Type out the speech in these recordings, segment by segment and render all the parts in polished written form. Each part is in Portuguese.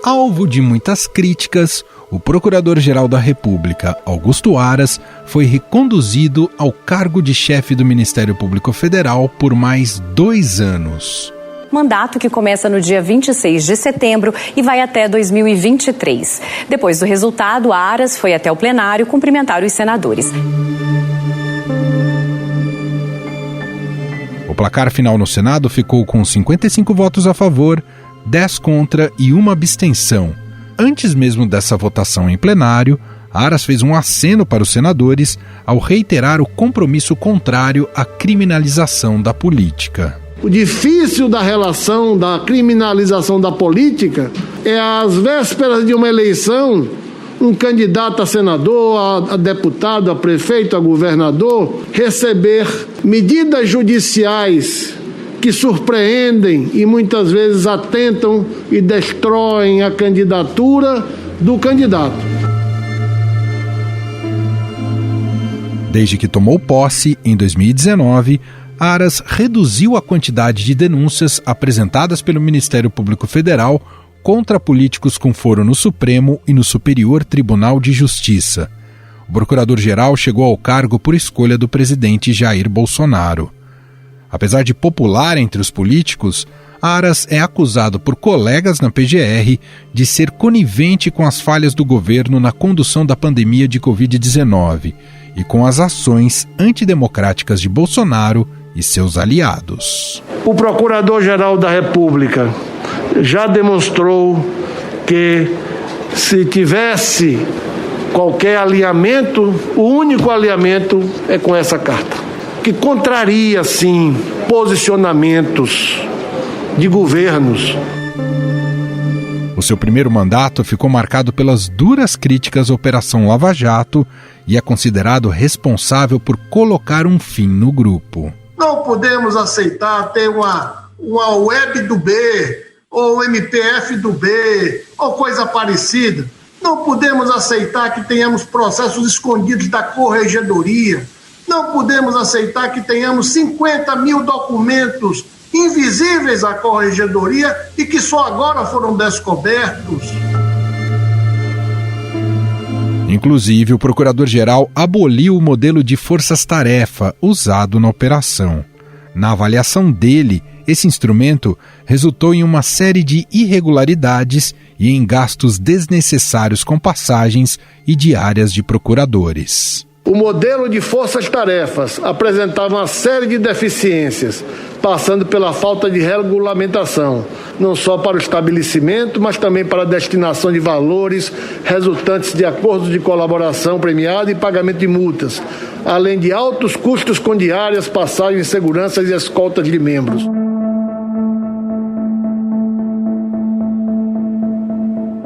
Alvo de muitas críticas, o Procurador-Geral da República, Augusto Aras, foi reconduzido ao cargo de chefe do Ministério Público Federal por mais 2 anos. Mandato que começa no dia 26 de setembro e vai até 2023. Depois do resultado, Aras foi até o plenário cumprimentar os senadores. O placar final no Senado ficou com 55 votos a favor, 10 contra e 1 abstenção. Antes mesmo dessa votação em plenário, Aras fez um aceno para os senadores ao reiterar o compromisso contrário à criminalização da política. O difícil da relação da criminalização da política é, às vésperas de uma eleição, um candidato a senador, a deputado, a prefeito, a governador, receber medidas judiciais que surpreendem e muitas vezes atentam e destroem a candidatura do candidato. Desde que tomou posse, em 2019, Aras reduziu a quantidade de denúncias apresentadas pelo Ministério Público Federal contra políticos com foro no Supremo e no Superior Tribunal de Justiça. O Procurador-Geral chegou ao cargo por escolha do presidente Jair Bolsonaro. Apesar de popular entre os políticos, Aras é acusado por colegas na PGR de ser conivente com as falhas do governo na condução da pandemia de Covid-19 e com as ações antidemocráticas de Bolsonaro e seus aliados. O Procurador-Geral da República já demonstrou que, se tivesse qualquer alinhamento, o único alinhamento é com essa carta, que contraria, sim, posicionamentos de governos. O seu primeiro mandato ficou marcado pelas duras críticas à Operação Lava Jato e é considerado responsável por colocar um fim no grupo. Não podemos aceitar ter uma web do B, ou MPF do B, ou coisa parecida. Não podemos aceitar que tenhamos processos escondidos da Corregedoria. Não podemos aceitar que tenhamos 50 mil documentos invisíveis à Corregedoria e que só agora foram descobertos. Inclusive, o Procurador-Geral aboliu o modelo de forças-tarefa usado na operação. Na avaliação dele, esse instrumento resultou em uma série de irregularidades e em gastos desnecessários com passagens e diárias de procuradores. O modelo de forças-tarefas apresentava uma série de deficiências, passando pela falta de regulamentação, não só para o estabelecimento, mas também para a destinação de valores resultantes de acordos de colaboração premiada e pagamento de multas, além de altos custos com diárias, passagens, seguranças e escoltas de membros.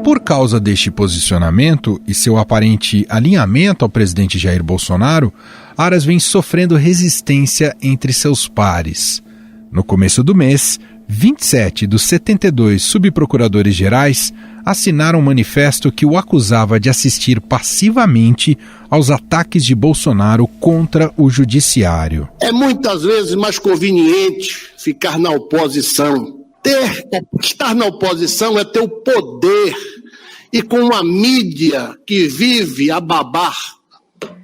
Por causa deste posicionamento e seu aparente alinhamento ao presidente Jair Bolsonaro, Aras vem sofrendo resistência entre seus pares. No começo do mês, 27 dos 72 subprocuradores gerais assinaram um manifesto que o acusava de assistir passivamente aos ataques de Bolsonaro contra o judiciário. É muitas vezes mais conveniente ficar na oposição. Estar na oposição é ter o poder, e com uma mídia que vive a babar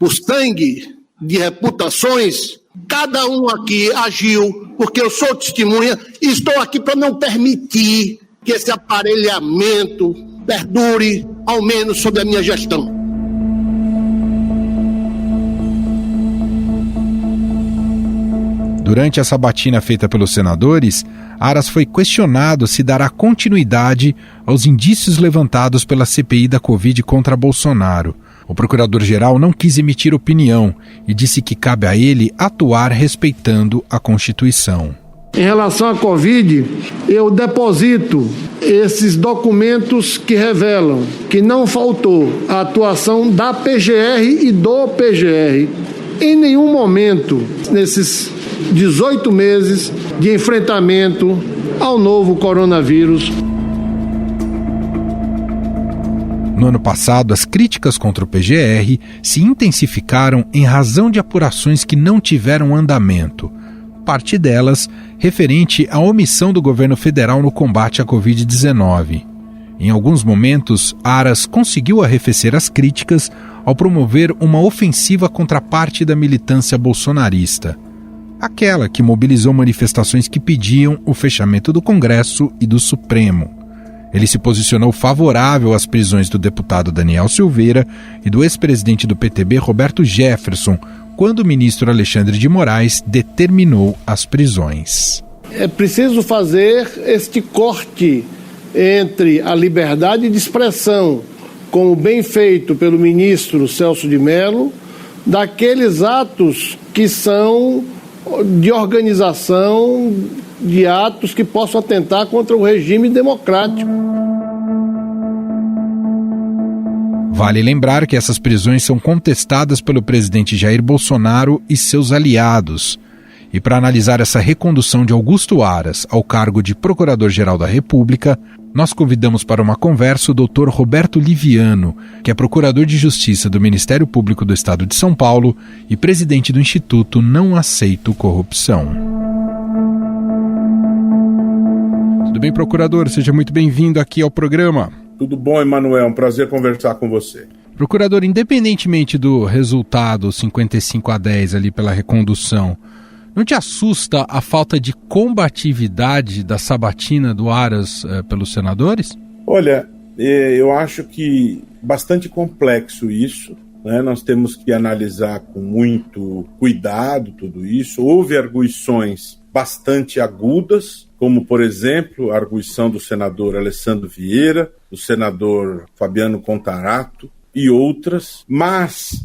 o sangue de reputações, cada um aqui agiu, porque eu sou testemunha e estou aqui para não permitir que esse aparelhamento perdure, ao menos sob a minha gestão. Durante a sabatina feita pelos senadores, Aras foi questionado se dará continuidade aos indícios levantados pela CPI da Covid contra Bolsonaro. O procurador-geral não quis emitir opinião e disse que cabe a ele atuar respeitando a Constituição. Em relação à Covid, eu deposito esses documentos que revelam que não faltou a atuação da PGR e do PGR. Em nenhum momento, nesses 18 meses de enfrentamento ao novo coronavírus. No ano passado, as críticas contra o PGR se intensificaram em razão de apurações que não tiveram andamento. Parte delas referente à omissão do governo federal no combate à Covid-19. Em alguns momentos, Aras conseguiu arrefecer as críticas ao promover uma ofensiva contra parte da militância bolsonarista, aquela que mobilizou manifestações que pediam o fechamento do Congresso e do Supremo. Ele se posicionou favorável às prisões do deputado Daniel Silveira e do ex-presidente do PTB, Roberto Jefferson, quando o ministro Alexandre de Moraes determinou as prisões. É preciso fazer este corte entre a liberdade de expressão, como bem feito pelo ministro Celso de Mello, daqueles atos que são de organização de atos que possam atentar contra o regime democrático. Vale lembrar que essas prisões são contestadas pelo presidente Jair Bolsonaro e seus aliados. E para analisar essa recondução de Augusto Aras ao cargo de Procurador-Geral da República, nós convidamos para uma conversa o Dr. Roberto Liviano, que é Procurador de Justiça do Ministério Público do Estado de São Paulo e presidente do Instituto Não Aceito Corrupção. Tudo bem, procurador? Seja muito bem-vindo aqui ao programa. Tudo bom, Emanuel? Um prazer conversar com você. Procurador, independentemente do resultado 55-10 ali pela recondução, não te assusta a falta de combatividade da sabatina do Aras pelos senadores? Olha, eu acho que bastante complexo isso, né? Nós temos que analisar com muito cuidado tudo isso. Houve arguições bastante agudas, como, por exemplo, a arguição do senador Alessandro Vieira, do senador Fabiano Contarato e outras, mas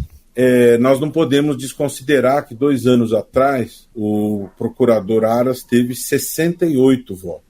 nós não podemos desconsiderar que 2 anos atrás o procurador Aras teve 68 votos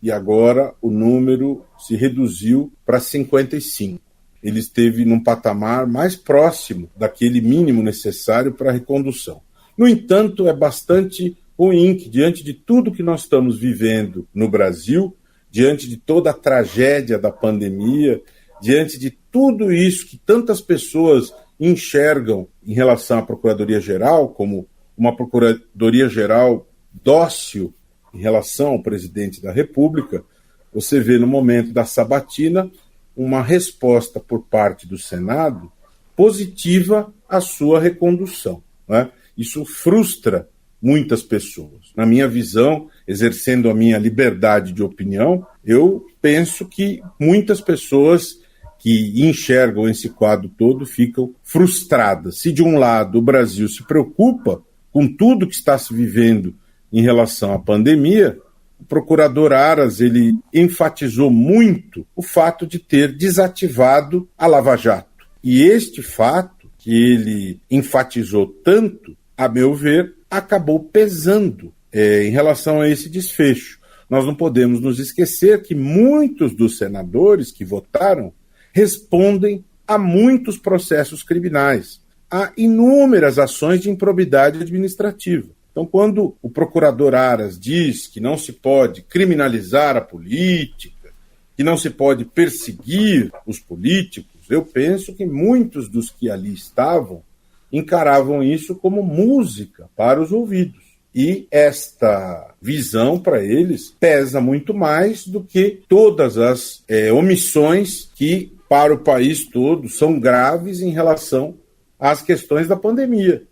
e agora o número se reduziu para 55. Ele esteve num patamar mais próximo daquele mínimo necessário para a recondução. No entanto, é bastante ruim que, diante de tudo que nós estamos vivendo no Brasil, diante de toda a tragédia da pandemia, diante de tudo isso que tantas pessoas enxergam em relação à Procuradoria-Geral como uma Procuradoria-Geral dócil em relação ao presidente da República, você vê no momento da sabatina uma resposta por parte do Senado positiva à sua recondução, né? Isso frustra muitas pessoas. Na minha visão, exercendo a minha liberdade de opinião, eu penso que muitas pessoas que enxergam esse quadro todo ficam frustradas. Se de um lado o Brasil se preocupa com tudo que está se vivendo em relação à pandemia, o procurador Aras ele enfatizou muito o fato de ter desativado a Lava Jato. E este fato, que ele enfatizou tanto, a meu ver, acabou pesando em relação a esse desfecho. Nós não podemos nos esquecer que muitos dos senadores que votaram respondem a muitos processos criminais, a inúmeras ações de improbidade administrativa. Então, quando o procurador Aras diz que não se pode criminalizar a política, que não se pode perseguir os políticos, eu penso que muitos dos que ali estavam encaravam isso como música para os ouvidos. E esta visão, para eles, pesa muito mais do que todas as omissões que, para o país todo, são graves em relação às questões da pandemia.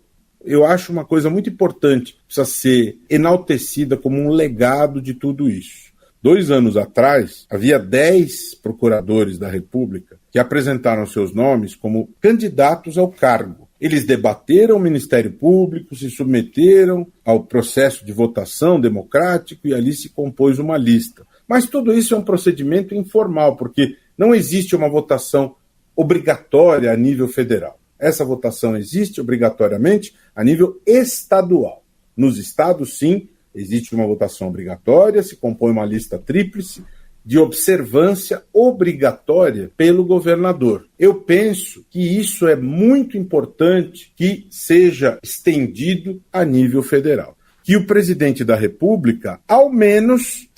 Eu acho uma coisa muito importante, precisa ser enaltecida como um legado de tudo isso. 2 anos atrás, havia 10 procuradores da República que apresentaram seus nomes como candidatos ao cargo. Eles debateram o Ministério Público, se submeteram ao processo de votação democrático e ali se compôs uma lista. Mas tudo isso é um procedimento informal, porque não existe uma votação obrigatória a nível federal. Essa votação existe obrigatoriamente a nível estadual. Nos estados, sim, existe uma votação obrigatória, se compõe uma lista tríplice de observância obrigatória pelo governador. Eu penso que isso é muito importante que seja estendido a nível federal. Que o presidente da República, ao menos,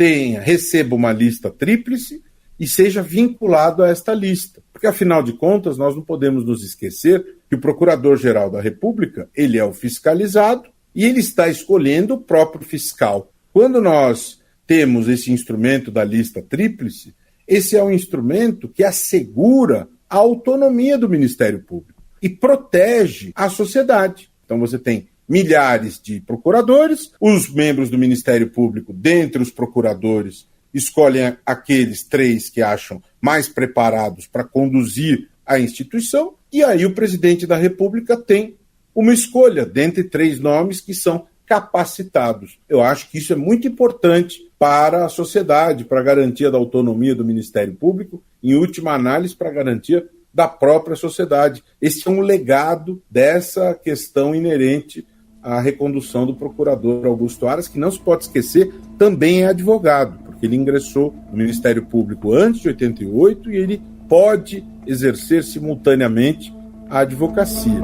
receba uma lista tríplice e seja vinculado a esta lista. Porque, afinal de contas, nós não podemos nos esquecer que o Procurador-Geral da República, ele é o fiscalizado e ele está escolhendo o próprio fiscal. Quando nós temos esse instrumento da lista tríplice, esse é um instrumento que assegura a autonomia do Ministério Público e protege a sociedade. Então você tem milhares de procuradores, os membros do Ministério Público, dentre os procuradores, escolhem aqueles 3 que acham mais preparados para conduzir a instituição, e aí o presidente da República tem uma escolha dentre 3 nomes que são capacitados. Eu acho que isso é muito importante para a sociedade, para a garantia da autonomia do Ministério Público, em última análise, para a garantia da própria sociedade. Esse é um legado dessa questão inerente à recondução do procurador Augusto Aras, que não se pode esquecer, também é advogado, porque ele ingressou no Ministério Público antes de 88 e ele pode exercer simultaneamente a advocacia.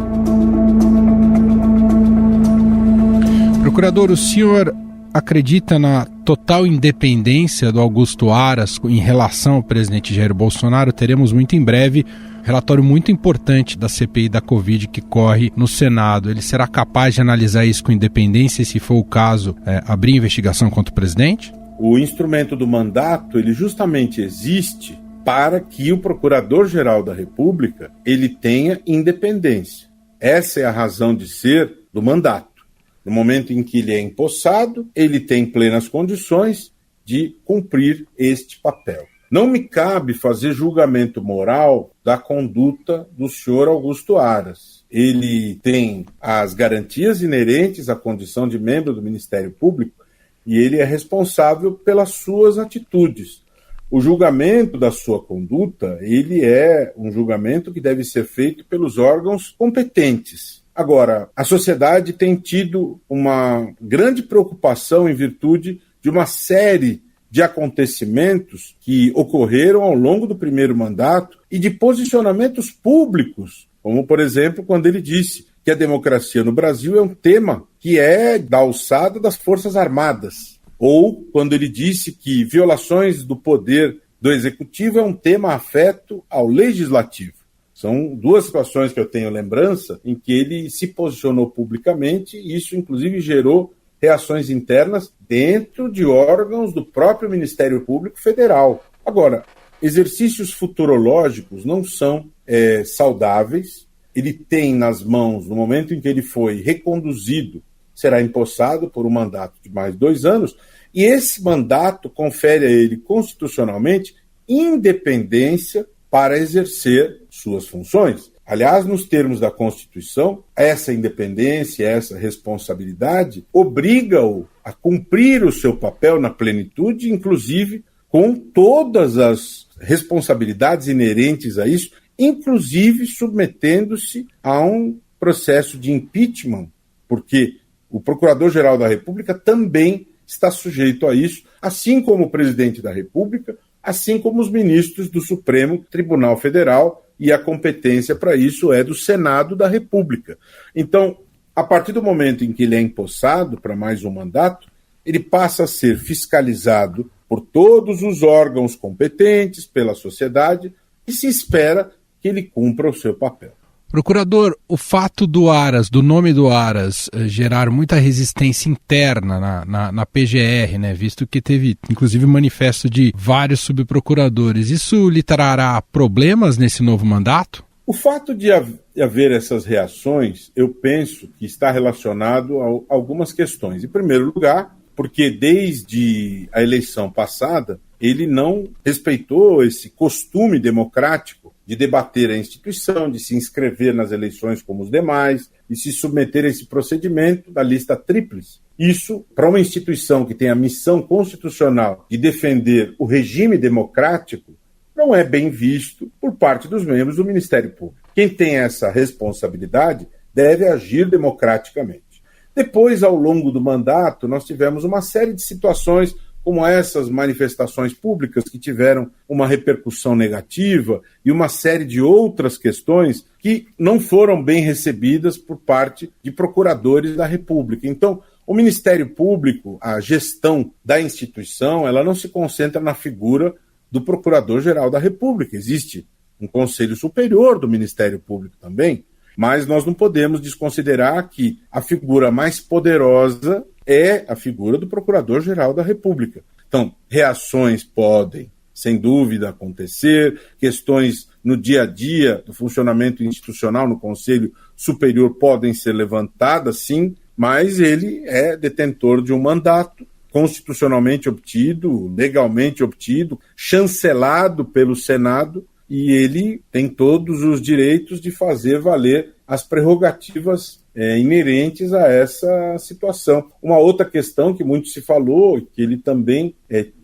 Procurador, o senhor acredita na total independência do Augusto Aras em relação ao presidente Jair Bolsonaro? Teremos muito em breve um relatório muito importante da CPI da Covid que corre no Senado. Ele será capaz de analisar isso com independência e, se for o caso, abrir investigação contra o presidente? O instrumento do mandato, ele justamente existe para que o Procurador-Geral da República ele tenha independência. Essa é a razão de ser do mandato. No momento em que ele é empossado, ele tem plenas condições de cumprir este papel. Não me cabe fazer julgamento moral da conduta do senhor Augusto Aras. Ele tem as garantias inerentes à condição de membro do Ministério Público e ele é responsável pelas suas atitudes. O julgamento da sua conduta, ele é um julgamento que deve ser feito pelos órgãos competentes. Agora, a sociedade tem tido uma grande preocupação em virtude de uma série de acontecimentos que ocorreram ao longo do primeiro mandato e de posicionamentos públicos, como, por exemplo, quando ele disse que a democracia no Brasil é um tema que é da alçada das Forças Armadas, ou quando ele disse que violações do poder do Executivo é um tema afeto ao Legislativo. São 2 situações que eu tenho lembrança em que ele se posicionou publicamente e isso, inclusive, gerou reações internas dentro de órgãos do próprio Ministério Público Federal. Agora, exercícios futurológicos não são saudáveis. Ele tem nas mãos, no momento em que ele foi reconduzido, será empossado por um mandato de mais 2 anos, e esse mandato confere a ele constitucionalmente independência para exercer suas funções. Aliás, nos termos da Constituição, essa independência, essa responsabilidade obriga-o a cumprir o seu papel na plenitude, inclusive com todas as responsabilidades inerentes a isso, inclusive submetendo-se a um processo de impeachment, porque o Procurador-Geral da República também está sujeito a isso, assim como o Presidente da República, assim como os ministros do Supremo Tribunal Federal, e a competência para isso é do Senado da República. Então, a partir do momento em que ele é empossado para mais um mandato, ele passa a ser fiscalizado por todos os órgãos competentes, pela sociedade, e se espera que ele cumpra o seu papel. Procurador, o fato do Aras, do nome do Aras, gerar muita resistência interna na PGR, né, visto que teve, inclusive, manifesto de vários subprocuradores, isso lhe trará problemas nesse novo mandato? O fato de haver essas reações, eu penso que está relacionado a algumas questões. Em primeiro lugar, porque desde a eleição passada, ele não respeitou esse costume democrático de debater a instituição, de se inscrever nas eleições como os demais, e se submeter a esse procedimento da lista tríplice. Isso, para uma instituição que tem a missão constitucional de defender o regime democrático, não é bem visto por parte dos membros do Ministério Público. Quem tem essa responsabilidade deve agir democraticamente. Depois, ao longo do mandato, nós tivemos uma série de situações como essas manifestações públicas que tiveram uma repercussão negativa e uma série de outras questões que não foram bem recebidas por parte de procuradores da República. Então, o Ministério Público, a gestão da instituição, ela não se concentra na figura do Procurador-Geral da República. Existe um Conselho Superior do Ministério Público também, mas nós não podemos desconsiderar que a figura mais poderosa é a figura do Procurador-Geral da República. Então, reações podem sem dúvida, acontecer, questões no dia a dia do funcionamento institucional no Conselho Superior podem ser levantadas, sim, mas ele é detentor de um mandato constitucionalmente obtido, legalmente obtido, chancelado pelo Senado, e ele tem todos os direitos de fazer valer as prerrogativas inerentes a essa situação. Uma outra questão que muito se falou, que ele também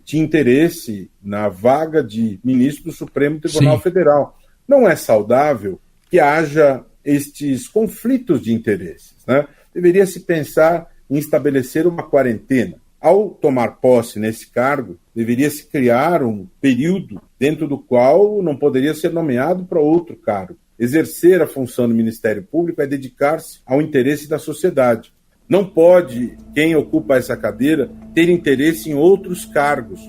tinha interesse na vaga de ministro do Supremo Tribunal Federal. Não é saudável que haja estes conflitos de interesses, né? Deveria se pensar em estabelecer uma quarentena. Ao tomar posse nesse cargo, deveria se criar um período dentro do qual não poderia ser nomeado para outro cargo. Exercer a função do Ministério Público é dedicar-se ao interesse da sociedade. Não pode quem ocupa essa cadeira ter interesse em outros cargos.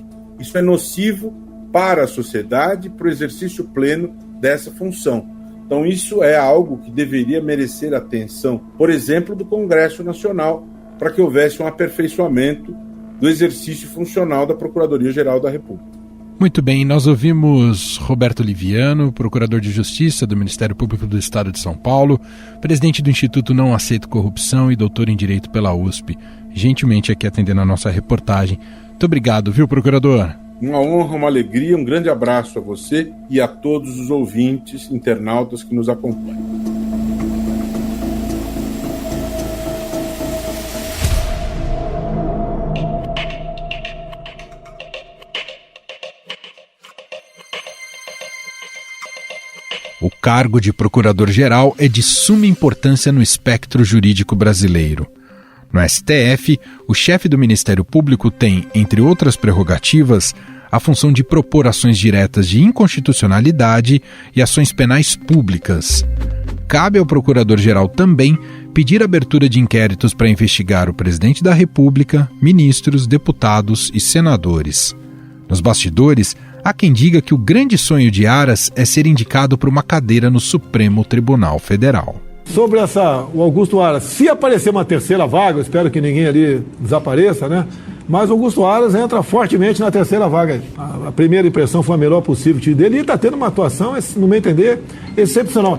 Isso é nocivo para a sociedade e para o exercício pleno dessa função. Então isso é algo que deveria merecer atenção, por exemplo, do Congresso Nacional, para que houvesse um aperfeiçoamento do exercício funcional da Procuradoria-Geral da República. Muito bem, nós ouvimos Roberto Liviano, procurador de Justiça do Ministério Público do Estado de São Paulo, presidente do Instituto Não Aceito Corrupção e doutor em Direito pela USP, gentilmente aqui atendendo a nossa reportagem. Muito obrigado, viu, procurador? Uma honra, uma alegria, um grande abraço a você e a todos os ouvintes, internautas que nos acompanham. O cargo de procurador-geral é de suma importância no espectro jurídico brasileiro. No STF, o chefe do Ministério Público tem, entre outras prerrogativas, a função de propor ações diretas de inconstitucionalidade e ações penais públicas. Cabe ao procurador-geral também pedir abertura de inquéritos para investigar o presidente da República, ministros, deputados e senadores. Nos bastidores, há quem diga que o grande sonho de Aras é ser indicado para uma cadeira no Supremo Tribunal Federal. Sobre o Augusto Aras, se aparecer uma terceira vaga, eu espero que ninguém ali desapareça, né? Mas o Augusto Aras entra fortemente na terceira vaga. A primeira impressão foi a melhor possível dele e está tendo uma atuação, no meu entender, excepcional.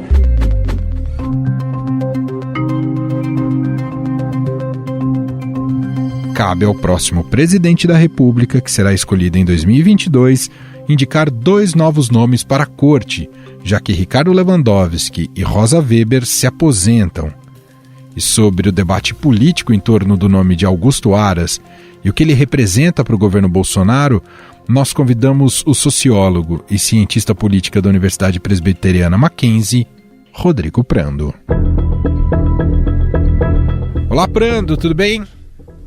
Cabe ao próximo presidente da República, que será escolhido em 2022, indicar 2 novos nomes para a corte, já que Ricardo Lewandowski e Rosa Weber se aposentam. E sobre o debate político em torno do nome de Augusto Aras e o que ele representa para o governo Bolsonaro, nós convidamos o sociólogo e cientista política da Universidade Presbiteriana Mackenzie, Rodrigo Prando. Olá, Prando, tudo bem?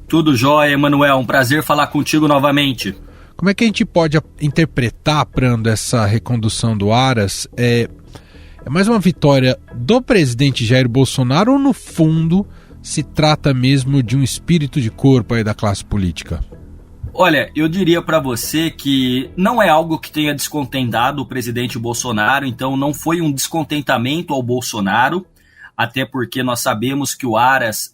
Tudo jóia, Emanuel. Um prazer falar contigo novamente. Como é que a gente pode interpretar, Prando, essa recondução do Aras? É mais uma vitória do presidente Jair Bolsonaro ou, no fundo, se trata mesmo de um espírito de corpo aí da classe política? Olha, eu diria para você que não é algo que tenha descontentado o presidente Bolsonaro, então não foi um descontentamento ao Bolsonaro, até porque nós sabemos que o Aras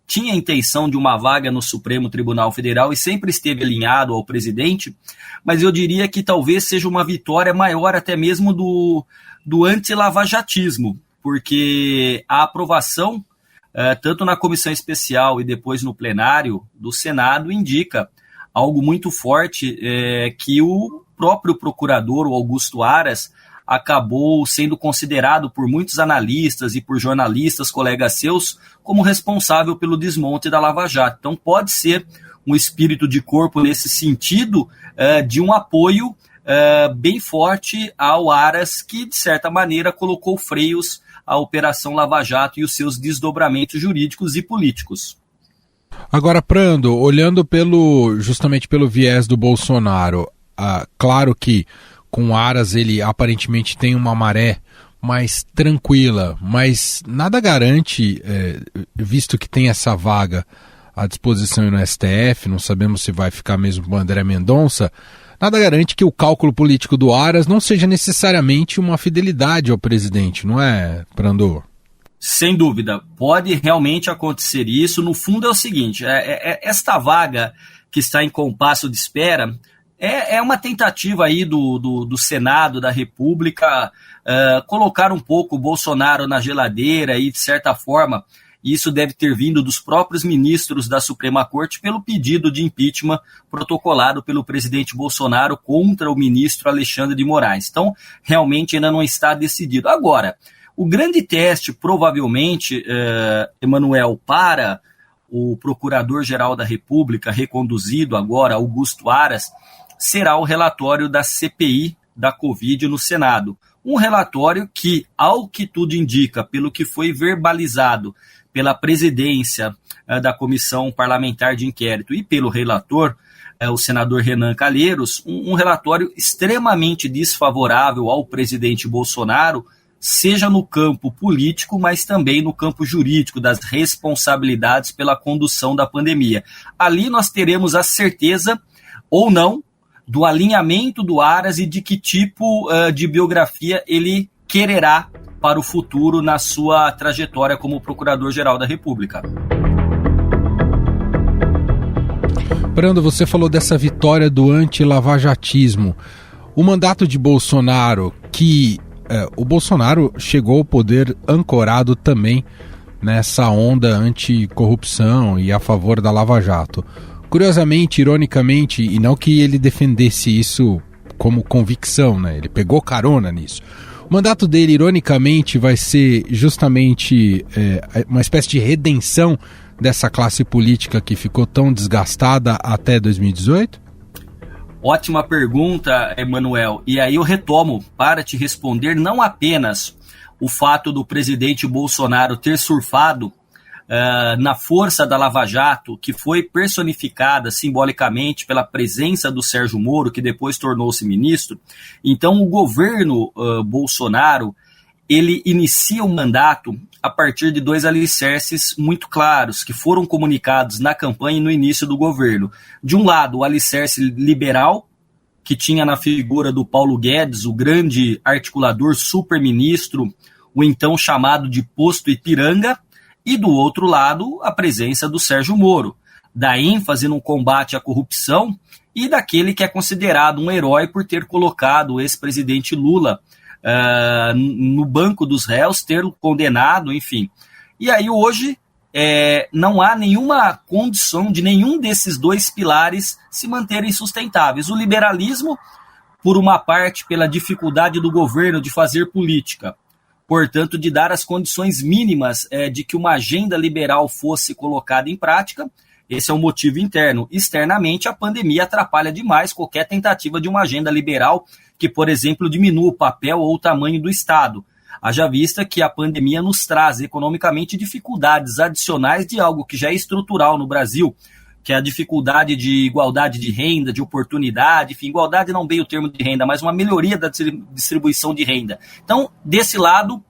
tinha a intenção de uma vaga no Supremo Tribunal Federal e sempre esteve alinhado ao presidente, mas eu diria que talvez seja uma vitória maior até mesmo do anti-lavajatismo, porque a aprovação, tanto na comissão especial e depois no plenário do Senado, indica algo muito forte, que o próprio procurador, o Augusto Aras, acabou sendo considerado por muitos analistas e por jornalistas, colegas seus, como responsável pelo desmonte da Lava Jato. Então pode ser um espírito de corpo nesse sentido, de um apoio bem forte ao Aras, que de certa maneira colocou freios à Operação Lava Jato e os seus desdobramentos jurídicos e políticos. Agora, Prando, olhando justamente pelo viés do Bolsonaro, claro que com Aras ele aparentemente tem uma maré mais tranquila, mas nada garante, visto que tem essa vaga à disposição no STF, não sabemos se vai ficar mesmo com o André Mendonça, nada garante que o cálculo político do Aras não seja necessariamente uma fidelidade ao presidente, não é, Prando? Sem dúvida, pode realmente acontecer isso. No fundo é o seguinte, esta vaga que está em compasso de espera É uma tentativa aí do Senado, da República, colocar um pouco o Bolsonaro na geladeira e, de certa forma, isso deve ter vindo dos próprios ministros da Suprema Corte pelo pedido de impeachment protocolado pelo presidente Bolsonaro contra o ministro Alexandre de Moraes. Então, realmente ainda não está decidido. Agora, o grande teste, provavelmente, Emanuel, para o Procurador-Geral da República, reconduzido agora, Augusto Aras, será o relatório da CPI da Covid no Senado. Um relatório que, ao que tudo indica, pelo que foi verbalizado pela presidência da Comissão Parlamentar de Inquérito e pelo relator, o senador Renan Calheiros, um relatório extremamente desfavorável ao presidente Bolsonaro, seja no campo político, mas também no campo jurídico, das responsabilidades pela condução da pandemia. Ali nós teremos a certeza, ou não, do alinhamento do Aras e de que tipo de biografia ele quererá para o futuro na sua trajetória como Procurador-Geral da República. Brando, você falou dessa vitória do anti-lavajatismo. O mandato de Bolsonaro, que o Bolsonaro chegou ao poder ancorado também nessa onda anticorrupção e a favor da Lava Jato. Curiosamente, ironicamente, e não que ele defendesse isso como convicção, né? Ele pegou carona nisso. O mandato dele, ironicamente, vai ser justamente uma espécie de redenção dessa classe política que ficou tão desgastada até 2018? Ótima pergunta, Emanuel. E aí eu retomo para te responder não apenas o fato do presidente Bolsonaro ter surfado na força da Lava Jato, que foi personificada simbolicamente pela presença do Sérgio Moro, que depois tornou-se ministro. Então o governo Bolsonaro, ele inicia o mandato a partir de 2 alicerces muito claros, que foram comunicados na campanha e no início do governo. De um lado, o alicerce liberal, que tinha na figura do Paulo Guedes, o grande articulador superministro, o então chamado de Posto Ipiranga, e do outro lado, a presença do Sérgio Moro, da ênfase no combate à corrupção e daquele que é considerado um herói por ter colocado o ex-presidente Lula no banco dos réus, ter condenado, enfim. E aí hoje não há nenhuma condição de nenhum desses 2 pilares se manterem sustentáveis. O liberalismo, por uma parte, pela dificuldade do governo de fazer política, portanto, de dar as condições mínimas de que uma agenda liberal fosse colocada em prática. Esse é um motivo interno. Externamente, a pandemia atrapalha demais qualquer tentativa de uma agenda liberal que, por exemplo, diminua o papel ou o tamanho do Estado. Haja vista que a pandemia nos traz economicamente dificuldades adicionais de algo que já é estrutural no Brasil, que é a dificuldade de igualdade de renda, de oportunidade, enfim, igualdade não bem o termo de renda, mas uma melhoria da distribuição de renda. Então, desse lado,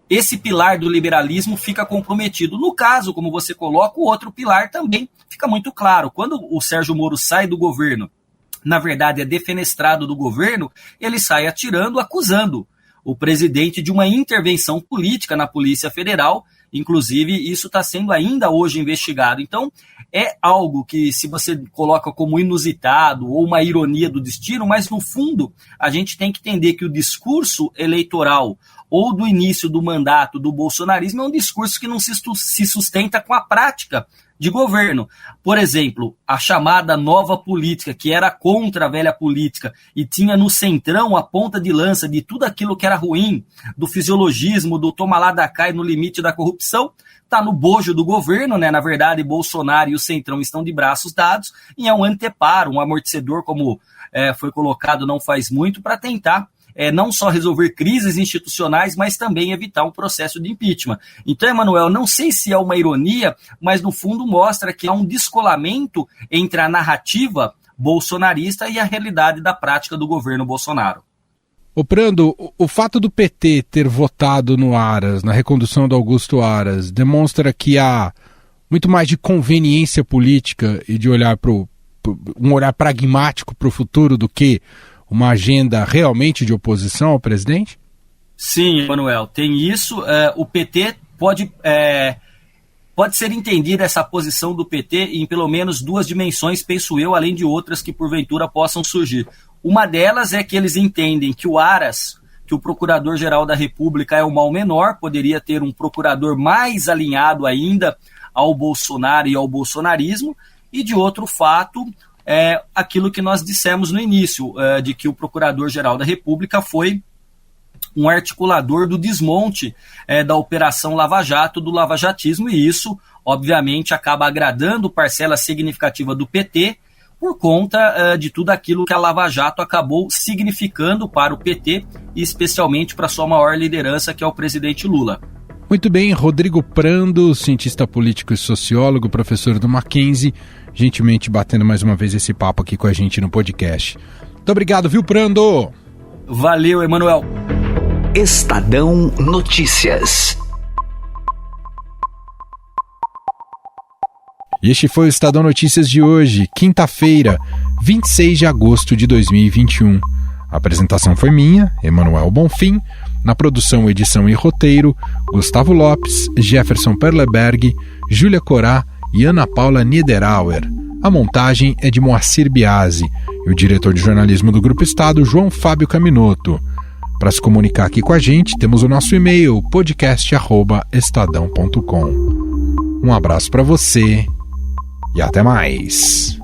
esse pilar do liberalismo fica comprometido. No caso, como você coloca, o outro pilar também fica muito claro. Quando o Sérgio Moro sai do governo, na verdade é defenestrado do governo, ele sai atirando, acusando o presidente de uma intervenção política na Polícia Federal. Inclusive, isso está sendo ainda hoje investigado. Então, é algo que, se você coloca como inusitado ou uma ironia do destino, mas, no fundo, a gente tem que entender que o discurso eleitoral ou do início do mandato do bolsonarismo é um discurso que não se sustenta com a prática de governo. Por exemplo, a chamada nova política, que era contra a velha política e tinha no centrão a ponta de lança de tudo aquilo que era ruim, do fisiologismo, do toma lá da cá e no limite da corrupção, está no bojo do governo, né? Na verdade, Bolsonaro e o centrão estão de braços dados e é um anteparo, um amortecedor, como foi colocado não faz muito, para tentar não só resolver crises institucionais, mas também evitar um processo de impeachment. Então, Emanuel, não sei se é uma ironia, mas no fundo mostra que há um descolamento entre a narrativa bolsonarista e a realidade da prática do governo Bolsonaro. Ô Brando, o fato do PT ter votado no Aras, na recondução do Augusto Aras, demonstra que há muito mais de conveniência política e de olhar um olhar pragmático para o futuro do que uma agenda realmente de oposição ao presidente? Sim, Emanuel, tem isso. O PT pode pode ser entendida essa posição do PT em pelo menos duas dimensões, penso eu, além de outras que porventura possam surgir. Uma delas é que eles entendem que o Aras, que o Procurador-Geral da República é o mal menor, poderia ter um procurador mais alinhado ainda ao Bolsonaro e ao bolsonarismo, e de outro fato, aquilo que nós dissemos no início, de que o Procurador-Geral da República foi um articulador do desmonte da Operação Lava Jato, do lavajatismo, e isso, obviamente, acaba agradando parcela significativa do PT por conta de tudo aquilo que a Lava Jato acabou significando para o PT e especialmente para sua maior liderança, que é o presidente Lula. Muito bem, Rodrigo Prando, cientista político e sociólogo, professor do Mackenzie, gentilmente batendo mais uma vez esse papo aqui com a gente no podcast. Muito obrigado, viu, Prando? Valeu, Emanuel. Estadão Notícias. E este foi o Estadão Notícias de hoje, quinta-feira, 26 de agosto de 2021. A apresentação foi minha, Emanuel Bonfim. Na produção, edição e roteiro, Gustavo Lopes, Jefferson Perleberg, Júlia Corá e Ana Paula Niederauer. A montagem é de Moacir Biasi e o diretor de jornalismo do Grupo Estado, João Fábio Caminoto. Para se comunicar aqui com a gente, temos o nosso e-mail, podcast@estadão.com. Um abraço para você e até mais.